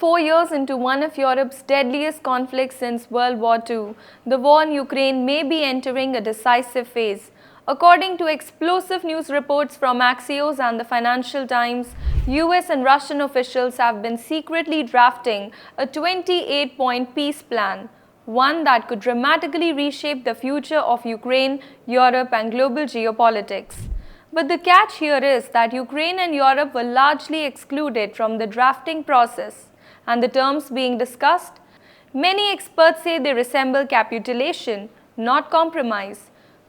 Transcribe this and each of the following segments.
4 years into one of Europe's deadliest conflicts since World War II, the war in Ukraine may be entering a decisive phase. According to explosive news reports from Axios and the Financial Times, US and Russian officials have been secretly drafting a 28-point peace plan, one that could dramatically reshape the future of Ukraine, Europe, and global geopolitics. But the catch here is that Ukraine and Europe were largely excluded from the drafting process, and the terms being discussed, many experts say they resemble capitulation, not compromise.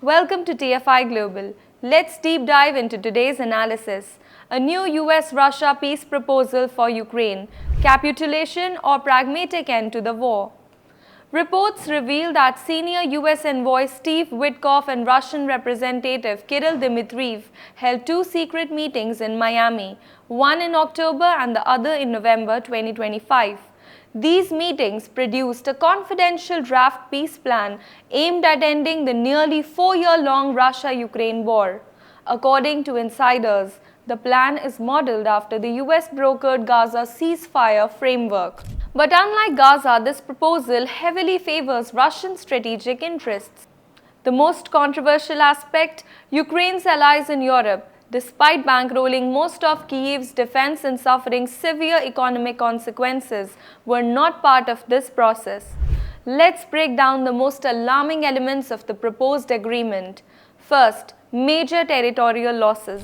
Welcome to TFI Global. Let's deep dive into today's analysis. A new US-Russia peace proposal for Ukraine, capitulation or pragmatic end to the war. Reports reveal that senior US envoy Steve Witkoff and Russian representative Kirill Dmitriev held two secret meetings in Miami, one in October and the other in November 2025. These meetings produced a confidential draft peace plan aimed at ending the nearly 4-year-long Russia-Ukraine war. According to insiders, the plan is modeled after the US-brokered Gaza ceasefire framework. But unlike Gaza, this proposal heavily favors Russian strategic interests. The most controversial aspect, Ukraine's allies in Europe, despite bankrolling most of Kyiv's defense and suffering severe economic consequences, were not part of this process. Let's break down the most alarming elements of the proposed agreement. First, major territorial losses.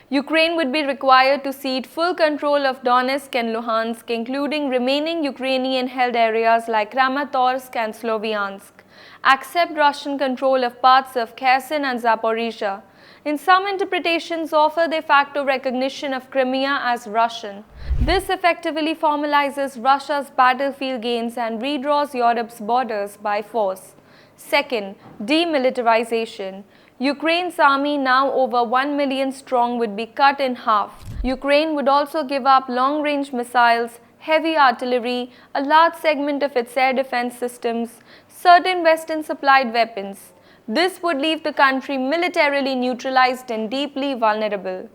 Ukraine would be required to cede full control of Donetsk and Luhansk, including remaining Ukrainian-held areas like Kramatorsk and Sloviansk, accept Russian control of parts of Kherson and Zaporizhia. In some interpretations, offer de facto recognition of Crimea as Russian. This effectively formalizes Russia's battlefield gains and redraws Europe's borders by force. Second, demilitarization. Ukraine's army, now over 1 million strong, would be cut in half. Ukraine would also give up long-range missiles, heavy artillery, a large segment of its air defense systems, certain Western-supplied weapons. This would leave the country militarily neutralized and deeply vulnerable.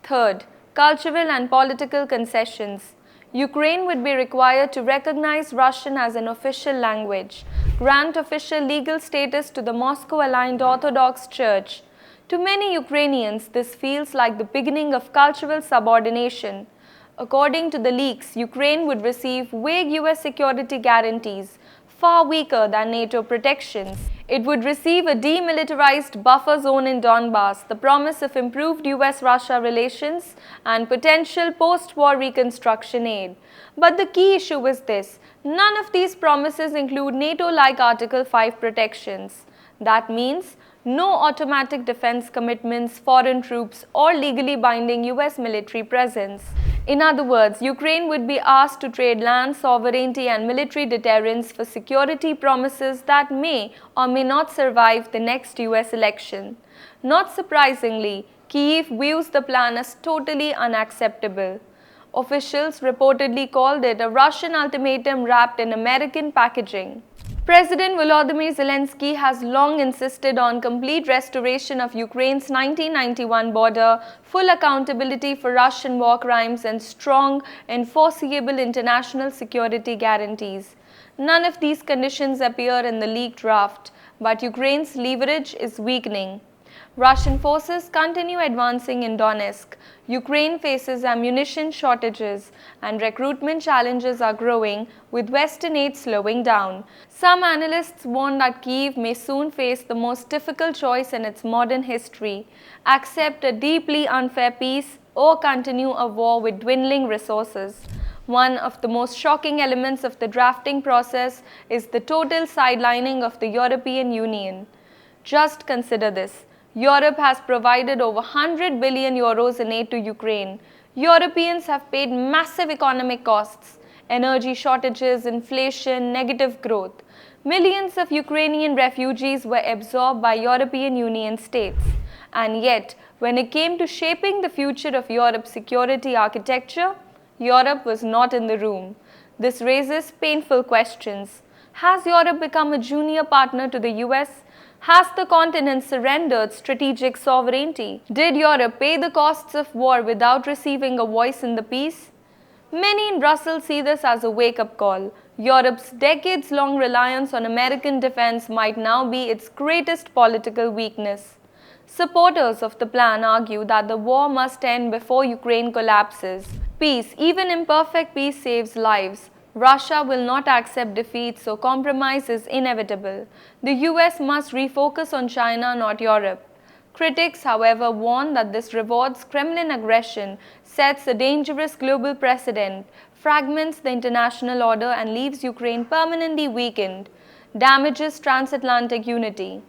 Third, cultural and political concessions. Ukraine would be required to recognize Russian as an official language, grant official legal status to the Moscow-aligned Orthodox Church. To many Ukrainians, this feels like the beginning of cultural subordination. According to the leaks, Ukraine would receive vague US security guarantees, far weaker than NATO protections. It would receive a demilitarized buffer zone in Donbass, the promise of improved US-Russia relations, and potential post-war reconstruction aid. But the key issue is this: none of these promises include NATO-like Article 5 protections. That means no automatic defense commitments, foreign troops, or legally binding US military presence. In other words, Ukraine would be asked to trade land, sovereignty, and military deterrence for security promises that may or may not survive the next US election. Not surprisingly, Kyiv views the plan as totally unacceptable. Officials reportedly called it a Russian ultimatum wrapped in American packaging. President Volodymyr Zelensky has long insisted on complete restoration of Ukraine's 1991 border, full accountability for Russian war crimes, and strong, enforceable international security guarantees. None of these conditions appear in the leaked draft, but Ukraine's leverage is weakening. Russian forces continue advancing in Donetsk. Ukraine faces ammunition shortages, and recruitment challenges are growing, with Western aid slowing down. Some analysts warn that Kyiv may soon face the most difficult choice in its modern history: accept a deeply unfair peace or continue a war with dwindling resources. One of the most shocking elements of the drafting process is the total sidelining of the European Union. Just consider this. Europe has provided over 100 billion euros in aid to Ukraine. Europeans have paid massive economic costs, energy shortages, inflation, negative growth. Millions of Ukrainian refugees were absorbed by European Union states. And yet, when it came to shaping the future of Europe's security architecture, Europe was not in the room. This raises painful questions. Has Europe become a junior partner to the US? Has the continent surrendered strategic sovereignty? Did Europe pay the costs of war without receiving a voice in the peace? Many in Brussels see this as a wake-up call. Europe's decades-long reliance on American defense might now be its greatest political weakness. Supporters of the plan argue that the war must end before Ukraine collapses. Peace, even imperfect peace, saves lives. Russia will not accept defeat, so compromise is inevitable. The US must refocus on China, not Europe. Critics, however, warn that this rewards Kremlin aggression, sets a dangerous global precedent, fragments the international order, and leaves Ukraine permanently weakened, damages transatlantic unity.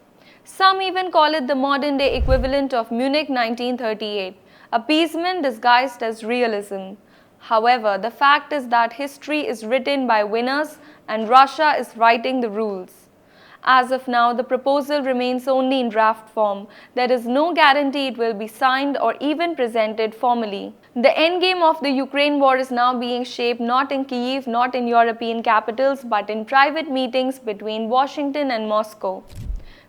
Some even call it the modern-day equivalent of Munich 1938, appeasement disguised as realism. However, the fact is that history is written by winners and Russia is writing the rules. As of now, the proposal remains only in draft form. There is no guarantee it will be signed or even presented formally. The endgame of the Ukraine war is now being shaped not in Kyiv, not in European capitals, but in private meetings between Washington and Moscow.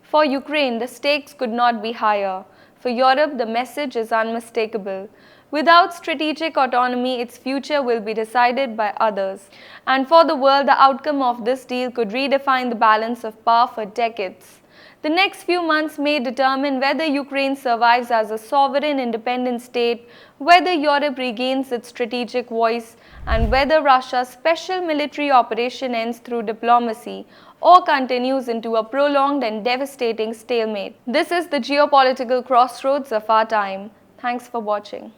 For Ukraine, the stakes could not be higher. For Europe, the message is unmistakable. Without strategic autonomy, its future will be decided by others. And for the world, the outcome of this deal could redefine the balance of power for decades. The next few months may determine whether Ukraine survives as a sovereign independent state, whether Europe regains its strategic voice, and whether Russia's special military operation ends through diplomacy or continues into a prolonged and devastating stalemate. This is the geopolitical crossroads of our time. Thanks for watching.